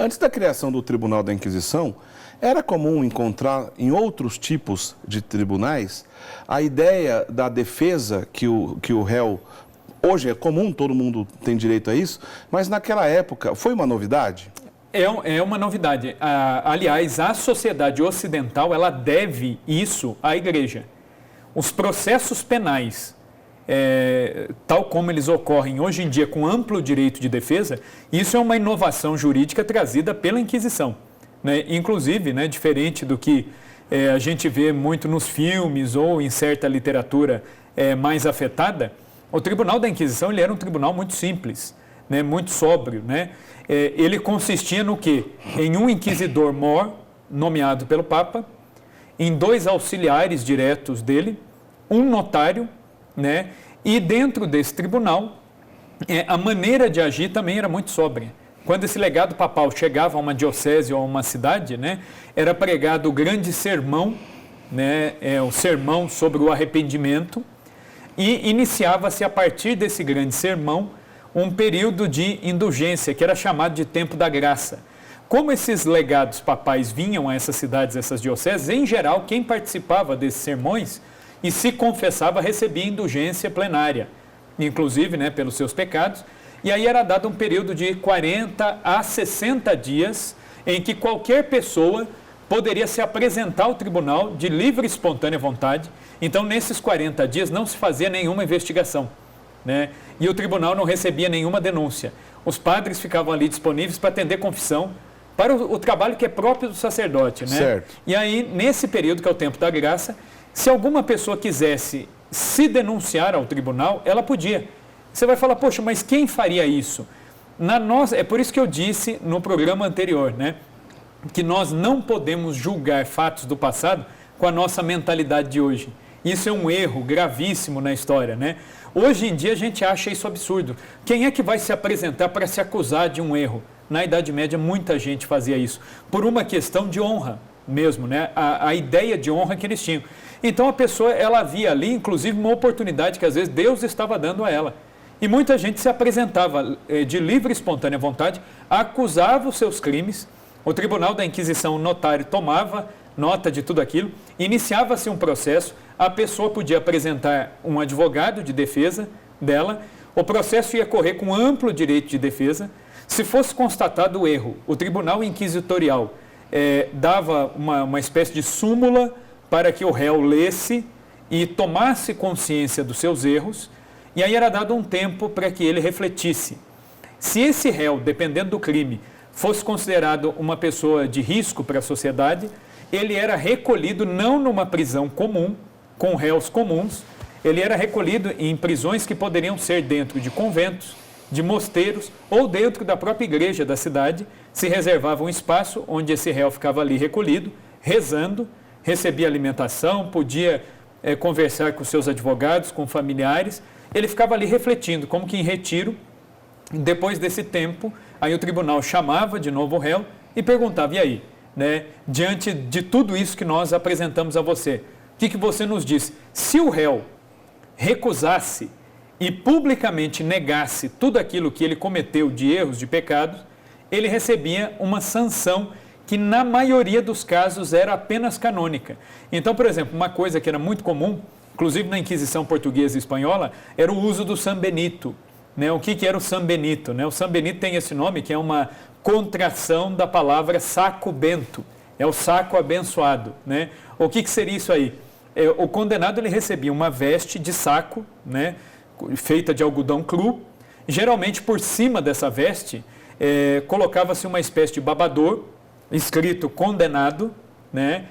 Antes da criação do Tribunal da Inquisição, era comum encontrar em outros tipos de tribunais a ideia da defesa que o réu... Hoje é comum, todo mundo tem direito a isso, mas naquela época foi uma novidade? É uma novidade. Aliás, a sociedade ocidental ela deve isso à Igreja. Os processos penais, tal como eles ocorrem hoje em dia com amplo direito de defesa, isso é uma inovação jurídica trazida pela Inquisição. Né? Inclusive, né, diferente do que a gente vê muito nos filmes ou em certa literatura mais afetada, o Tribunal da Inquisição ele era um tribunal muito simples, né, muito sóbrio. Né? Ele consistia no quê? Em um inquisidor mor, nomeado pelo Papa, em 2 auxiliares diretos dele, um notário, né? E dentro desse tribunal, a maneira de agir também era muito sóbria. Quando esse legado papal chegava a uma diocese ou a uma cidade, né, era pregado o grande sermão, né, o sermão sobre o arrependimento, e iniciava-se a partir desse grande sermão um período de indulgência, que era chamado de Tempo da Graça. Como esses legados papais vinham a essas cidades, essas dioceses, em geral, quem participava desses sermões e se confessava recebia indulgência plenária, inclusive, né, pelos seus pecados, e aí era dado um período de 40 a 60 dias em que qualquer pessoa poderia se apresentar ao tribunal de livre e espontânea vontade. Então, nesses 40 dias não se fazia nenhuma investigação, né? E o tribunal não recebia nenhuma denúncia. Os padres ficavam ali disponíveis para atender confissão, para o trabalho que é próprio do sacerdote, né? Certo. E aí, nesse período, que é o tempo da graça, se alguma pessoa quisesse se denunciar ao tribunal, ela podia. Você vai falar, poxa, mas quem faria isso? É por isso que eu disse no programa anterior, né, que nós não podemos julgar fatos do passado com a nossa mentalidade de hoje. Isso é um erro gravíssimo na história, né? Hoje em dia a gente acha isso absurdo. Quem é que vai se apresentar para se acusar de um erro? Na Idade Média muita gente fazia isso, por uma questão de honra mesmo, né? A ideia de honra que eles tinham. Então a pessoa, ela via ali, inclusive, uma oportunidade que às vezes Deus estava dando a ela. E muita gente se apresentava de livre e espontânea vontade, acusava os seus crimes, o Tribunal da Inquisição, o notário, tomava nota de tudo aquilo, iniciava-se um processo, a pessoa podia apresentar um advogado de defesa dela, o processo ia correr com amplo direito de defesa. Se fosse constatado o erro, o Tribunal Inquisitorial dava uma espécie de súmula para que o réu lesse e tomasse consciência dos seus erros, e aí era dado um tempo para que ele refletisse. Se esse réu, dependendo do crime, fosse considerado uma pessoa de risco para a sociedade, ele era recolhido não numa prisão comum, com réus comuns, ele era recolhido em prisões que poderiam ser dentro de conventos, de mosteiros ou dentro da própria igreja da cidade. Se reservava um espaço onde esse réu ficava ali recolhido, rezando, recebia alimentação, podia conversar com seus advogados, com familiares. Ele ficava ali refletindo, como que em retiro. Depois desse tempo, aí o tribunal chamava de novo o réu e perguntava, e aí, né, diante de tudo isso que nós apresentamos a você, o que você nos diz? Se o réu recusasse e publicamente negasse tudo aquilo que ele cometeu de erros, de pecados, ele recebia uma sanção que na maioria dos casos era apenas canônica. Então, por exemplo, uma coisa que era muito comum, inclusive na Inquisição portuguesa e espanhola, era o uso do San Benito. Né? O que era o San Benito? Né? O San Benito tem esse nome, que é uma contração da palavra saco bento, é o saco abençoado. Né? O que seria isso aí? O condenado ele recebia uma veste de saco, né, feita de algodão cru. Geralmente por cima dessa veste colocava-se uma espécie de babador, escrito condenado, né,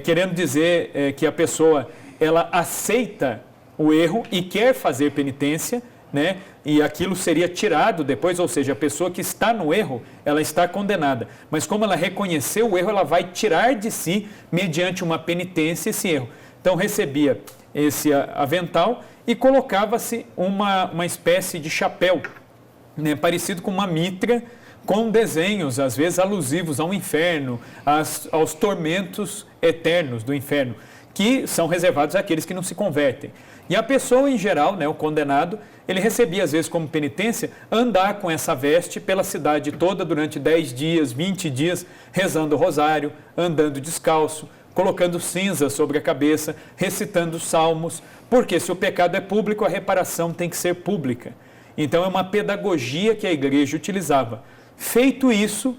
querendo dizer que a pessoa ela aceita o erro e quer fazer penitência, né, e aquilo seria tirado depois, ou seja, a pessoa que está no erro, ela está condenada. Mas como ela reconheceu o erro, ela vai tirar de si, mediante uma penitência, esse erro. Então recebia esse avental e colocava-se uma espécie de chapéu, né, parecido com uma mitra, com desenhos, às vezes alusivos ao inferno, aos tormentos eternos do inferno, que são reservados àqueles que não se convertem. E a pessoa, em geral, né, o condenado, ele recebia, às vezes, como penitência, andar com essa veste pela cidade toda durante 10 dias, 20 dias, rezando o rosário, andando descalço, colocando cinza sobre a cabeça, recitando salmos, porque se o pecado é público, a reparação tem que ser pública. Então, é uma pedagogia que a igreja utilizava. Feito isso,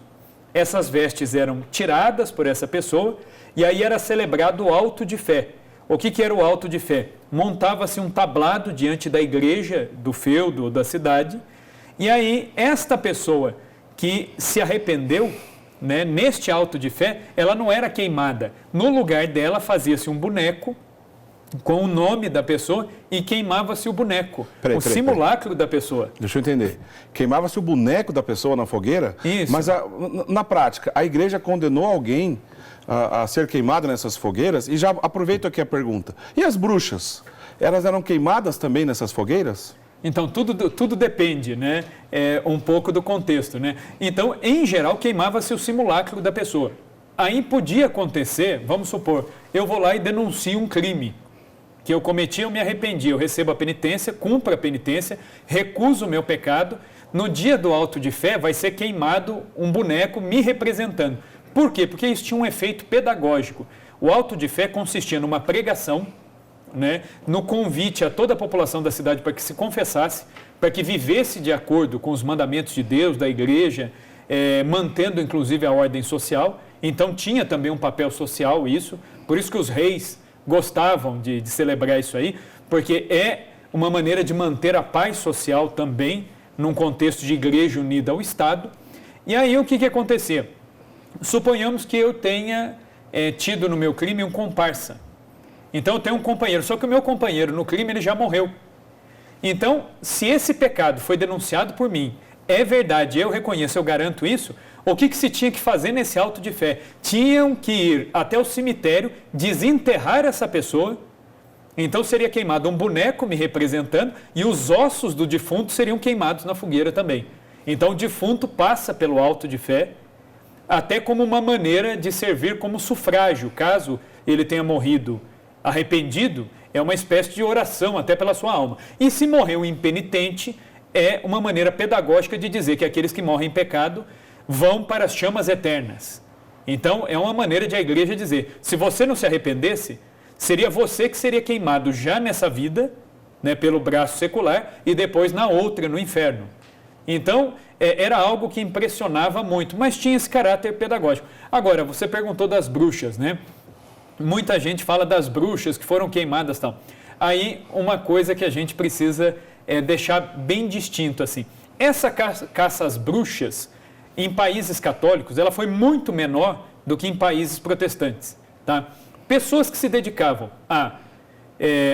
essas vestes eram tiradas por essa pessoa e aí era celebrado o auto de fé. O que era o auto de fé? Montava-se um tablado diante da igreja, do feudo ou da cidade, e aí esta pessoa que se arrependeu, né, neste auto de fé, ela não era queimada. No lugar dela fazia-se um boneco com o nome da pessoa e queimava-se o boneco, simulacro da pessoa. Deixa eu entender. Queimava-se o boneco da pessoa na fogueira? Isso. Mas na prática, a igreja condenou alguém a ser queimado nessas fogueiras? E já aproveito aqui a pergunta. E as bruxas? Elas eram queimadas também nessas fogueiras? Então, tudo depende, né? Um pouco do contexto, né? Então, em geral, queimava-se o simulacro da pessoa. Aí podia acontecer, vamos supor, eu vou lá e denuncio um crime que eu cometi, eu me arrependi, eu recebo a penitência, cumpro a penitência, recuso o meu pecado. No dia do auto de fé vai ser queimado um boneco me representando. Por quê? Porque isso tinha um efeito pedagógico. O auto de fé consistia numa pregação, né, no convite a toda a população da cidade para que se confessasse, para que vivesse de acordo com os mandamentos de Deus, da igreja, mantendo inclusive a ordem social. Então tinha também um papel social isso, por isso que os reis gostavam de celebrar isso aí, porque é uma maneira de manter a paz social também, num contexto de igreja unida ao Estado. E aí o que acontecia? Suponhamos que eu tenha tido no meu crime um comparsa. Então eu tenho um companheiro, só que o meu companheiro no crime ele já morreu. Então, se esse pecado foi denunciado por mim, é verdade, eu reconheço, eu garanto isso, o que se tinha que fazer nesse auto de fé? Tinham que ir até o cemitério, desenterrar essa pessoa, então seria queimado um boneco me representando e os ossos do defunto seriam queimados na fogueira também. Então o defunto passa pelo auto de fé, até como uma maneira de servir como sufrágio, caso ele tenha morrido arrependido, é uma espécie de oração até pela sua alma. E se morreu impenitente, é uma maneira pedagógica de dizer que aqueles que morrem em pecado vão para as chamas eternas. Então, é uma maneira de a igreja dizer, se você não se arrependesse, seria você que seria queimado já nessa vida, né, pelo braço secular, e depois na outra, no inferno. Então, era algo que impressionava muito, mas tinha esse caráter pedagógico. Agora, você perguntou das bruxas, né? Muita gente fala das bruxas que foram queimadas e tal. Aí, uma coisa que a gente precisa deixar bem distinto, assim. Essa caça às bruxas, em países católicos, ela foi muito menor do que em países protestantes, tá? Pessoas que se dedicavam a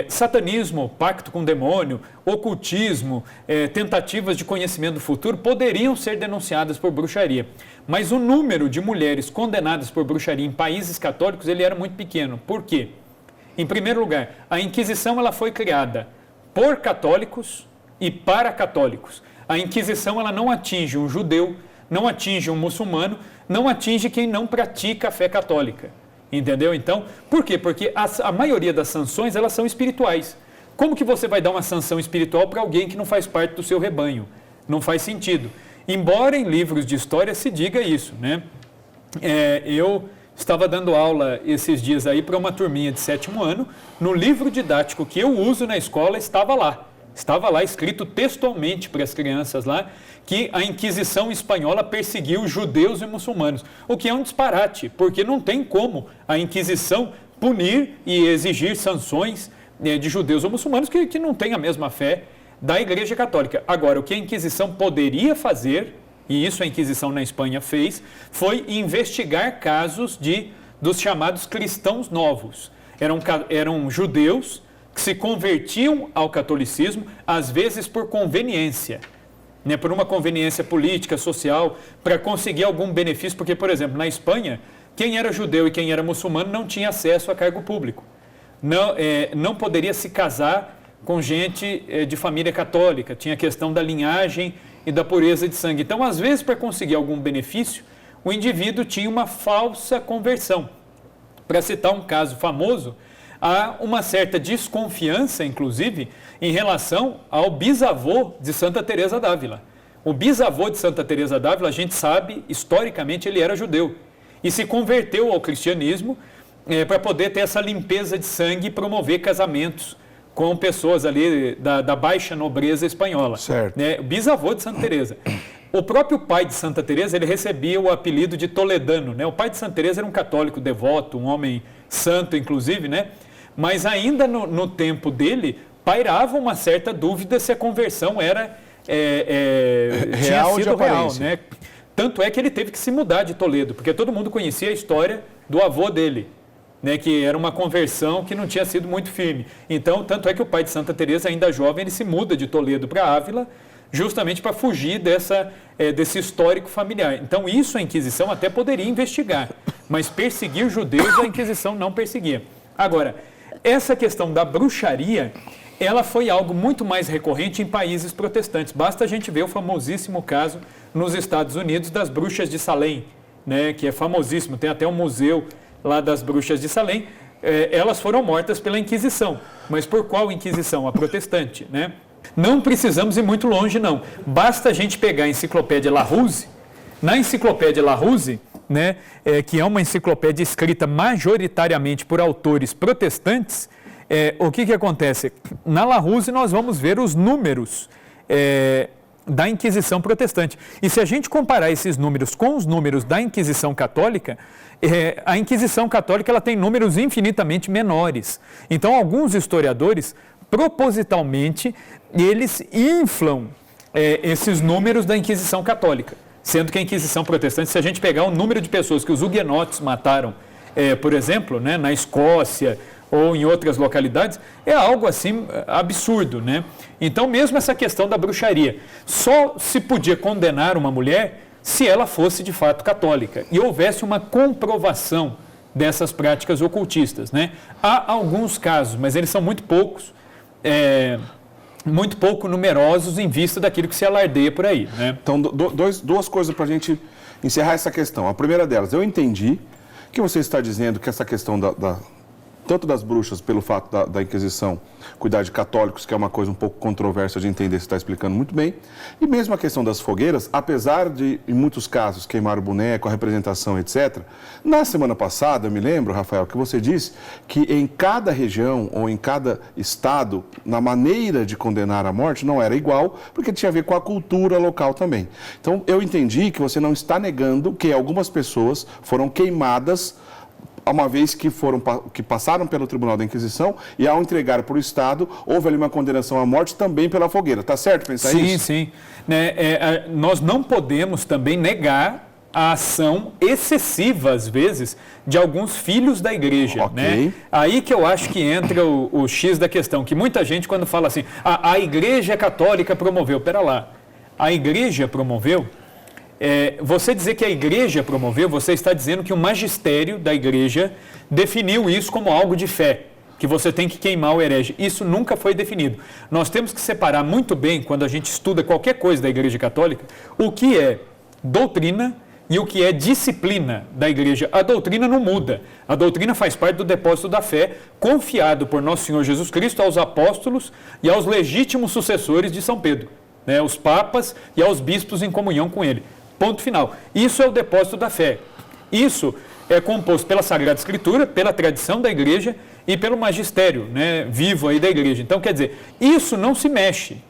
satanismo, pacto com o demônio, ocultismo, tentativas de conhecimento do futuro, poderiam ser denunciadas por bruxaria. Mas o número de mulheres condenadas por bruxaria em países católicos, ele era muito pequeno. Por quê? Em primeiro lugar, a Inquisição ela foi criada por católicos e para católicos. A Inquisição ela não atinge um judeu, não atinge um muçulmano, não atinge quem não pratica a fé católica. Entendeu? Então, por quê? Porque a maioria das sanções, elas são espirituais. Como que você vai dar uma sanção espiritual para alguém que não faz parte do seu rebanho? Não faz sentido. Embora em livros de história se diga isso, né? Eu estava dando aula esses dias aí para uma turminha de 7º ano. No livro didático que eu uso na escola, estava lá escrito textualmente para as crianças lá, que a Inquisição espanhola perseguiu judeus e muçulmanos, o que é um disparate, porque não tem como a Inquisição punir e exigir sanções de judeus ou muçulmanos que não têm a mesma fé da Igreja Católica. Agora, o que a Inquisição poderia fazer, e isso a Inquisição na Espanha fez, foi investigar casos dos chamados cristãos novos. Eram judeus que se convertiam ao catolicismo, às vezes por conveniência, né, por uma conveniência política, social, para conseguir algum benefício, porque, por exemplo, na Espanha, quem era judeu e quem era muçulmano não tinha acesso a cargo público. Não poderia se casar com gente de família católica, tinha a questão da linhagem e da pureza de sangue. Então, às vezes, para conseguir algum benefício, o indivíduo tinha uma falsa conversão. Para citar um caso famoso, há uma certa desconfiança, inclusive, em relação ao bisavô de Santa Teresa d'Ávila. O bisavô de Santa Teresa d'Ávila, a gente sabe, historicamente, ele era judeu e se converteu ao cristianismo para poder ter essa limpeza de sangue e promover casamentos com pessoas ali da baixa nobreza espanhola. Certo. Né? Bisavô de Santa Teresa. O próprio pai de Santa Teresa, ele recebia o apelido de Toledano, né? O pai de Santa Teresa era um católico devoto, um homem santo, inclusive, né? Mas ainda no tempo dele, pairava uma certa dúvida se a conversão era tinha real sido de real, aparência. né? Tanto é que ele teve que se mudar de Toledo, porque todo mundo conhecia a história do avô dele, né, que era uma conversão que não tinha sido muito firme. Então, tanto é que o pai de Santa Teresa, ainda jovem, ele se muda de Toledo para Ávila, justamente para fugir desse histórico familiar. Então, isso a Inquisição até poderia investigar, mas perseguir judeus a Inquisição não perseguia. Agora, essa questão da bruxaria, ela foi algo muito mais recorrente em países protestantes. Basta a gente ver o famosíssimo caso nos Estados Unidos das bruxas de Salem, né, que é famosíssimo, tem até um museu lá das bruxas de Salem. Elas foram mortas pela Inquisição. Mas por qual Inquisição? A protestante, né? Não precisamos ir muito longe, não. Basta a gente pegar a enciclopédia Larousse. Na enciclopédia Larousse, né, que é uma enciclopédia escrita majoritariamente por autores protestantes, o que acontece? Na Larousse nós vamos ver os números da Inquisição protestante. E se a gente comparar esses números com os números da Inquisição católica, a Inquisição católica ela tem números infinitamente menores. Então, alguns historiadores, propositalmente, eles inflam esses números da Inquisição católica. Sendo que a Inquisição protestante, se a gente pegar o número de pessoas que os huguenotes mataram, por exemplo, né, na Escócia ou em outras localidades, é algo assim absurdo, né? Então, mesmo essa questão da bruxaria, só se podia condenar uma mulher se ela fosse de fato católica e houvesse uma comprovação dessas práticas ocultistas, né? Há alguns casos, mas eles são muito poucos, muito pouco numerosos em vista daquilo que se alardeia por aí, né? Então, duas coisas para a gente encerrar essa questão. A primeira delas, eu entendi que você está dizendo que essa questão tanto das bruxas, pelo fato da Inquisição cuidar de católicos, que é uma coisa um pouco controversa de entender, você está explicando muito bem, e mesmo a questão das fogueiras, apesar de, em muitos casos, queimar o boneco, a representação, etc., na semana passada, eu me lembro, Rafael, que você disse que em cada região ou em cada estado, na maneira de condenar a morte, não era igual, porque tinha a ver com a cultura local também. Então, eu entendi que você não está negando que algumas pessoas foram queimadas uma vez que passaram pelo Tribunal da Inquisição e ao entregar para o Estado, houve ali uma condenação à morte também pela fogueira. Está certo pensar isso? Sim, sim. Nós não podemos também negar a ação excessiva, às vezes, de alguns filhos da igreja. Ok. Né? Aí que eu acho que entra o X da questão, que muita gente, quando fala assim, a igreja católica promoveu. Pera lá, a igreja promoveu? Você dizer que a igreja promoveu, você está dizendo que o magistério da igreja definiu isso como algo de fé, que você tem que queimar o herege. Isso nunca foi definido. Nós temos que separar muito bem, quando a gente estuda qualquer coisa da igreja católica, o que é doutrina e o que é disciplina da igreja. A doutrina não muda. A doutrina faz parte do depósito da fé, confiado por nosso Senhor Jesus Cristo aos apóstolos e aos legítimos sucessores de São Pedro, né, aos papas e aos bispos em comunhão com ele. Ponto final. Isso é o depósito da fé. Isso é composto pela Sagrada Escritura, pela tradição da igreja e pelo magistério, né, vivo aí da igreja. Então, quer dizer, isso não se mexe.